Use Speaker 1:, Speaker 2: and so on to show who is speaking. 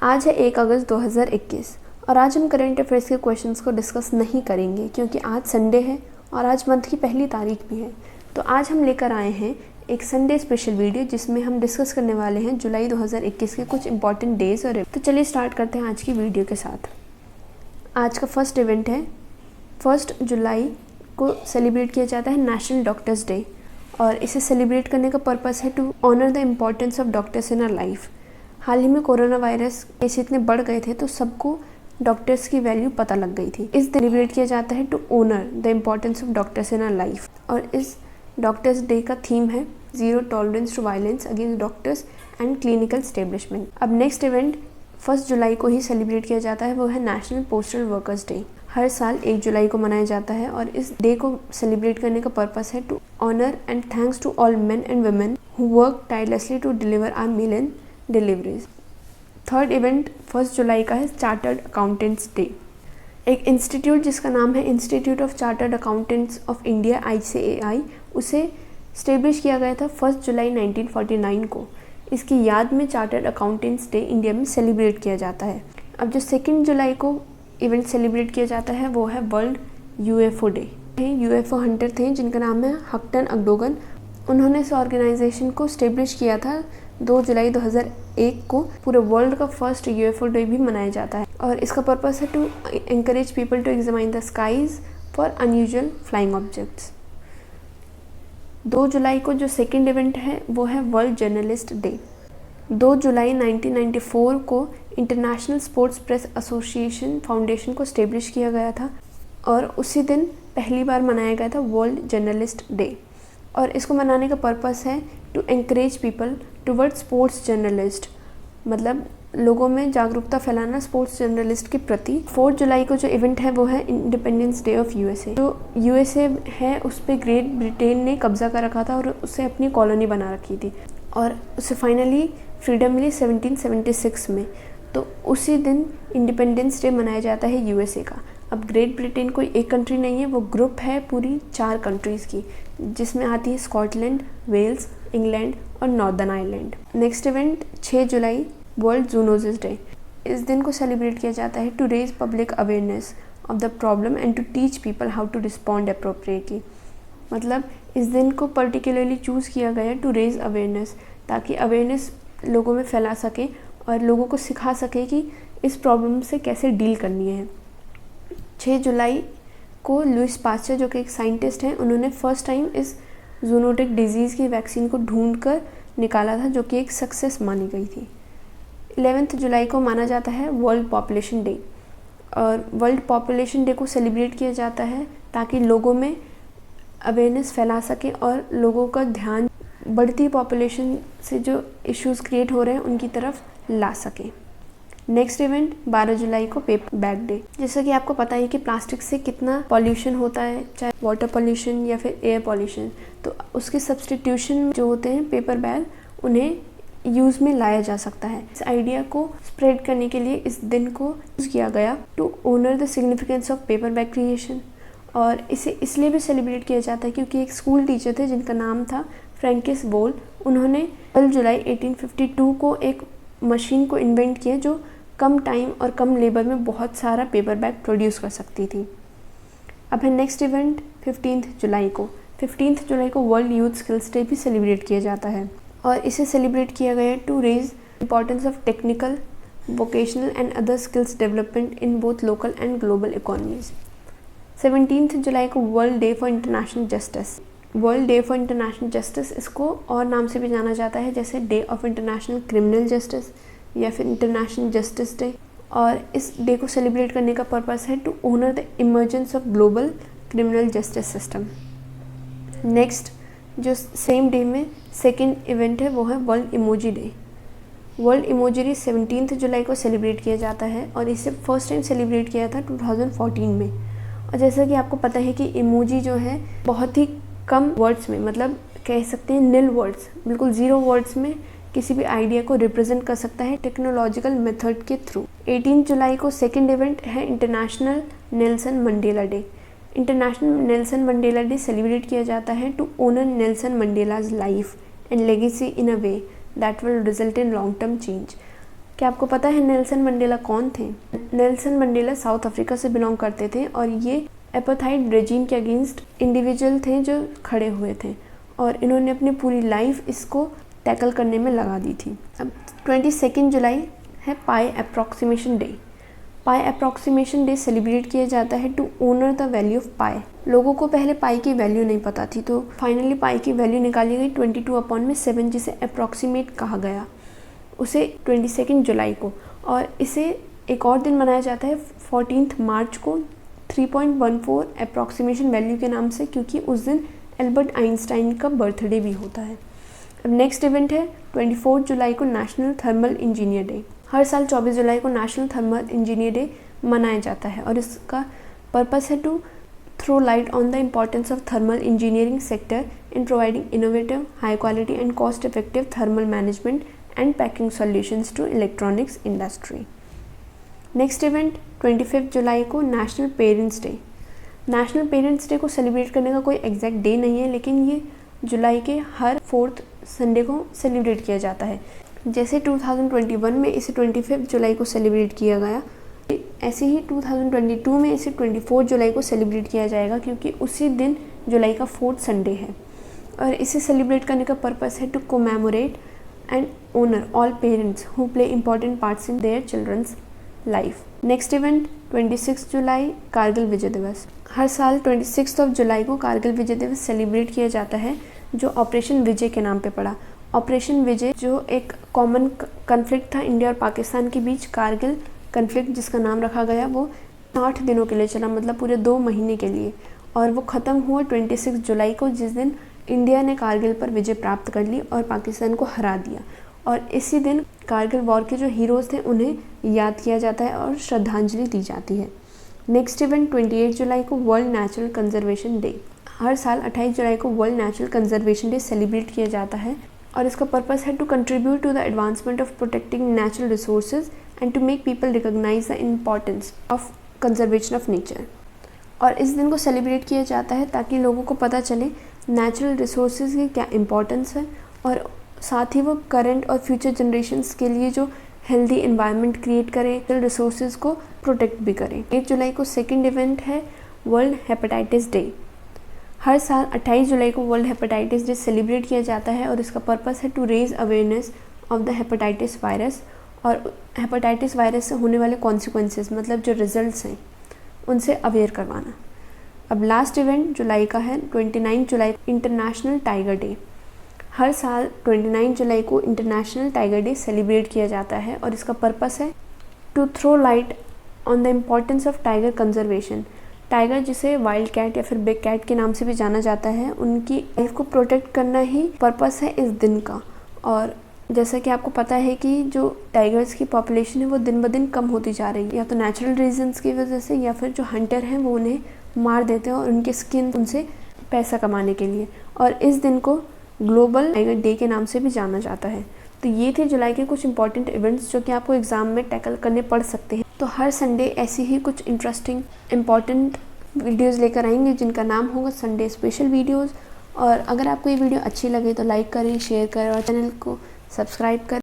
Speaker 1: आज है 1 अगस्त 2021 और आज हम करंट अफेयर्स के क्वेश्चंस को डिस्कस नहीं करेंगे क्योंकि आज संडे है और आज मंथ की पहली तारीख भी है। तो आज हम लेकर आए हैं एक संडे स्पेशल वीडियो जिसमें हम डिस्कस करने वाले हैं जुलाई 2021 के कुछ इंपॉर्टेंट डेज और तो चलिए स्टार्ट करते हैं आज की वीडियो के साथ। आज का फर्स्ट इवेंट है 1 जुलाई को सेलिब्रेट किया जाता है नेशनल डॉक्टर्स डे और इसे सेलिब्रेट करने का पर्पस है to honour the importance of doctors in our life. हाल ही में कोरोना वायरस केस इतने बढ़ गए थे तो सबको डॉक्टर्स की वैल्यू पता लग गई थी। इस दिन सेलिब्रेट किया जाता है to honour the importance of doctors in our life और इस डॉक्टर्स डे का थीम है zero tolerance to violence against doctors and clinical establishment. अब नेक्स्ट इवेंट 1 जुलाई को ही सेलिब्रेट किया जाता है, वो है नेशनल पोस्टल वर्कर्स डे। हर साल 1 जुलाई को मनाया जाता है और इस डे को सेलिब्रेट करने का पर्पस है to honour and thanks to all men and women who work tirelessly to deliver our mail and deliveries. Third event 1 जुलाई का है चार्टर्ड अकाउंटेंट्स डे। एक इंस्टीट्यूट जिसका नाम है institute of chartered accountants of India ICAI, उसे establish किया गया था 1 जुलाई 1949 को। इसकी याद में चार्टर्ड अकाउंटेंट्स डे इंडिया में सेलिब्रेट किया जाता है। अब जो 2 जुलाई को इवेंट सेलिब्रेट किया जाता है वो है world UFO day. UFO Hunter थे जिनका नाम है हक्टन अगडोगन। उन्होंने इस ऑर्गेनाइजेशन को स्टेब्लिश किया था 2 जुलाई 2001 को। पूरे वर्ल्ड का फर्स्ट UFO डे भी मनाया जाता है और इसका पर्पस है to encourage people to examine the skies for unusual flying objects. 2 जुलाई को जो सेकेंड इवेंट है वो है वर्ल्ड जर्नलिस्ट डे। 2 जुलाई 1994 को international sports press association foundation को स्टेब्लिश किया गया था और उसी दिन पहली बार मनाया गया था वर्ल्ड जर्नलिस्ट डे। और इसको मनाने का पर्पस है to encourage people toward sports journalist, मतलब लोगों में जागरूकता फैलाना स्पोर्ट्स जर्नलिस्ट के प्रति। 4 जुलाई को जो इवेंट है वो है इंडिपेंडेंस डे ऑफ USA। जो USA है उस पर ग्रेट ब्रिटेन ने कब्जा कर रखा था और उसे अपनी कॉलोनी बना रखी थी और उसे फाइनली फ्रीडम मिली 1776 में। तो उसी दिन इंडिपेंडेंस डे मनाया जाता है USA का। अब ग्रेट ब्रिटेन कोई एक कंट्री नहीं है, वो ग्रुप है पूरी 4 कंट्रीज़ की, जिसमें आती है स्कॉटलैंड, वेल्स, इंग्लैंड और नॉर्दर्न आयरलैंड। नेक्स्ट इवेंट 6 जुलाई वर्ल्ड जूनोसिस डे। इस दिन को सेलिब्रेट किया जाता है to raise public awareness of the problem and to teach people how to respond appropriately. मतलब इस दिन को पर्टिकुलरली चूज़ किया गया है टू रेज अवेयरनेस, ताकि अवेयरनेस लोगों में फैला सके और लोगों को सिखा सके कि इस प्रॉब्लम से कैसे डील करनी है। 6 जुलाई को लुइस पास्चर जो कि एक साइंटिस्ट हैं, उन्होंने फर्स्ट टाइम इस जूनोटिक डिजीज़ की वैक्सीन को ढूंढकर निकाला था, जो कि एक सक्सेस मानी गई थी। 11 जुलाई को माना जाता है वर्ल्ड पॉपुलेशन डे और वर्ल्ड पॉपुलेशन डे को सेलिब्रेट किया जाता है ताकि लोगों में अवेयरनेस फैला सके और लोगों का ध्यान बढ़ती पॉपुलेशन से जो इश्यूज़ क्रिएट हो रहे हैं उनकी तरफ ला सके। नेक्स्ट इवेंट 12 जुलाई को पेपर बैग डे। जैसा कि आपको पता है कि प्लास्टिक से कितना पॉल्यूशन होता है, चाहे वाटर पॉल्यूशन या फिर एयर पॉल्यूशन, तो उसके सब्सटीट्यूशन जो होते हैं पेपर बैग, उन्हें यूज़ में लाया जा सकता है। इस आइडिया को स्प्रेड करने के लिए इस दिन को यूज़ किया गया to honour the significance of paper bag creation. और इसे इसलिए भी सेलिब्रेट किया जाता है क्योंकि एक स्कूल टीचर थे जिनका नाम था फ्रैंकिस बोल। उन्होंने 12 जुलाई 1852 को एक मशीन को इन्वेंट किया जो कम टाइम और कम लेबर में बहुत सारा पेपर बैग प्रोड्यूस कर सकती थी। अब है नेक्स्ट इवेंट 15 जुलाई को। 15 जुलाई को वर्ल्ड यूथ स्किल्स डे भी सेलिब्रेट किया जाता है और इसे सेलिब्रेट किया गया है to raise importance of technical, vocational and other skills development in both local and global economies. 17 जुलाई को world day for international justice. World day for international justice, इसको और नाम से भी जाना जाता है जैसे day of international criminal justice या फिर इंटरनेशनल जस्टिस डे। और इस डे को सेलिब्रेट करने का पर्पस है to honour the emergence of global criminal justice system. Next जो सेम डे में सेकेंड इवेंट है वो है world emoji day. World emoji day 17 जुलाई को सेलिब्रेट किया जाता है और इसे फर्स्ट टाइम सेलिब्रेट किया था 2014 में। और जैसा कि आपको पता है कि इमोजी जो है बहुत ही कम वर्ड्स में, मतलब कह सकते हैं निल वर्ड्स, बिल्कुल 0 वर्ड्स में किसी भी आइडिया को रिप्रेजेंट कर सकता है टेक्नोलॉजिकल मेथड के थ्रू। 18 जुलाई को सेकेंड इवेंट है international Nelson Mandela day. International Nelson Mandela day celebrate किया जाता है to honour Nelson Mandela's life and legacy in a way that will result in long term change. क्या आपको पता है नेल्सन मंडेला कौन थे? नेल्सन मंडेला साउथ अफ्रीका से बिलोंग करते थे और ये एपार्थाइड रेजिम के अगेंस्ट इंडिविजुअल थे जो खड़े हुए थे और इन्होंने अपनी पूरी लाइफ इसको टैकल करने में लगा दी थी। अब 22 जुलाई है pi approximation day. Pi approximation day celebrate किया जाता है to honour the value of pi. लोगों को पहले पाई की वैल्यू नहीं पता थी, तो फाइनली पाई की वैल्यू निकाली गई 22/7, जिसे अप्रॉक्सीमेट कहा गया, उसे 22 जुलाई को। और इसे एक और दिन मनाया जाता है 14 मार्च को 3.14 अप्रॉक्सीमेशन वैल्यू के नाम से, क्योंकि उस दिन एल्बर्ट आइंस्टाइन का बर्थडे भी होता है। अब नेक्स्ट इवेंट है 24 जुलाई को नेशनल थर्मल इंजीनियर डे। हर साल 24 जुलाई को नेशनल थर्मल इंजीनियर डे मनाया जाता है और इसका पर्पस है to throw light on the importance of thermal engineering sector in providing innovative, high quality and cost effective thermal management and packing solutions to electronics industry. Next event 25 जुलाई को national parents day. National parents day को celebrate करने का कोई exact day नहीं है, लेकिन ये जुलाई के हर 4th संडे को सेलिब्रेट किया जाता है। जैसे 2021 में इसे 25 जुलाई को सेलिब्रेट किया गया, ऐसे ही 2022 में इसे 24 जुलाई को सेलिब्रेट किया जाएगा, क्योंकि उसी दिन जुलाई का 4th संडे है। और इसे सेलिब्रेट करने का पर्पस है to commemorate and honour all parents who play important parts in their children's life. Next event 26 जुलाई कारगिल विजय दिवस। हर साल 26 जुलाई को कारगिल विजय दिवस सेलिब्रेट किया जाता है, जो ऑपरेशन विजय के नाम पे पड़ा। ऑपरेशन विजय जो एक कॉमन कन्फ्लिक्ट था इंडिया और पाकिस्तान के बीच, कारगिल कन्फ्लिक्ट जिसका नाम रखा गया, वो 8 दिनों के लिए चला, मतलब पूरे 2 महीने के लिए, और वो ख़त्म हुआ 26 जुलाई को, जिस दिन इंडिया ने कारगिल पर विजय प्राप्त कर ली और पाकिस्तान को हरा दिया। और इसी दिन कारगिल वॉर के जो हीरोज़ थे उन्हें याद किया जाता है और श्रद्धांजलि दी जाती है। नेक्स्ट इवेंट 28 जुलाई को वर्ल्ड नेचुरल कंजर्वेशन डे। हर साल 28 जुलाई को world natural conservation day celebrate किया जाता है और इसका पर्पस है to contribute to the advancement of protecting natural resources and to make people recognise the importance of conservation of nature. और इस दिन को सेलिब्रेट किया जाता है ताकि लोगों को पता चले नेचुरल रिसोर्सेज की क्या इम्पोर्टेंस है, और साथ ही वो करंट और फ्यूचर जनरेशन्स के लिए जो हेल्दी एनवायरनमेंट क्रिएट करें, रिसोर्सेज को प्रोटेक्ट भी करें। 8 जुलाई को सेकंड इवेंट है वर्ल्ड हेपेटाइटिस डे। हर साल 28 जुलाई को वर्ल्ड हेपेटाइटिस डे सेलिब्रेट किया जाता है और इसका पर्पस है to raise awareness of the hepatitis virus और हेपेटाइटिस वायरस से होने वाले कॉन्सिक्वेंसेस, मतलब जो रिजल्ट्स हैं, उनसे अवेयर करवाना। अब लास्ट इवेंट जुलाई का है 29 जुलाई इंटरनेशनल टाइगर डे। हर साल 29 जुलाई को इंटरनेशनल टाइगर डे सेलिब्रेट किया जाता है और इसका पर्पस है to throw light on the importance of tiger conservation. Tiger, जिसे वाइल्ड कैट या फिर बिग कैट के नाम से भी जाना जाता है, उनकी लाइफ को प्रोटेक्ट करना ही पर्पस है इस दिन का। और जैसा कि आपको पता है कि जो टाइगर्स की पॉपुलेशन है वो दिन ब दिन कम होती जा रही है, या तो नेचुरल रीजंस की वजह से या फिर जो हंटर हैं वो उन्हें मार देते हैं और उनके स्किन उनसे पैसा कमाने के लिए। और इस दिन को ग्लोबल टाइगर डे के नाम से भी जाना जाता है। तो ये थे जुलाई के कुछ इंपॉर्टेंट इवेंट्स जो कि आपको एग्ज़ाम में टैकल करने पड़ सकते हैं। तो हर संडे ऐसी ही कुछ इंटरेस्टिंग इंपॉर्टेंट वीडियोज़ लेकर आएंगे जिनका नाम होगा संडे स्पेशल वीडियोज़। और अगर आपको ये वीडियो अच्छी लगे तो लाइक करें, शेयर करें और चैनल को सब्सक्राइब करें।